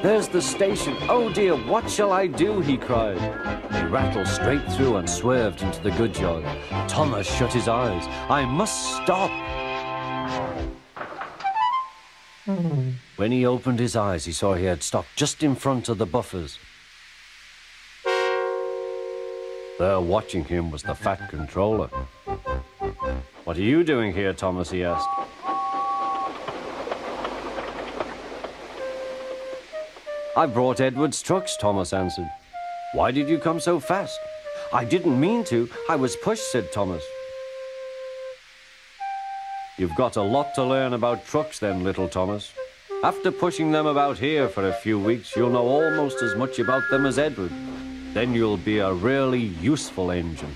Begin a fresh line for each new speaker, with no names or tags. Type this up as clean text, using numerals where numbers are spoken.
There's the station. Oh dear, what shall I do? He cried. He rattled straight through and swerved into the goods yard. Thomas shut his eyes. I must stop. When he opened his eyes, he saw he had stopped just in front of the buffers. There watching him was the fat controller. What are you doing here, Thomas? He asked. I brought Edward's trucks, Thomas answered. Why did you come so fast? I didn't mean to. I was pushed, said Thomas. You've got a lot to learn about trucks then, little Thomas. After pushing them about here for a few weeks, you'll know almost as much about them as Edward. Then you'll be a really useful engine.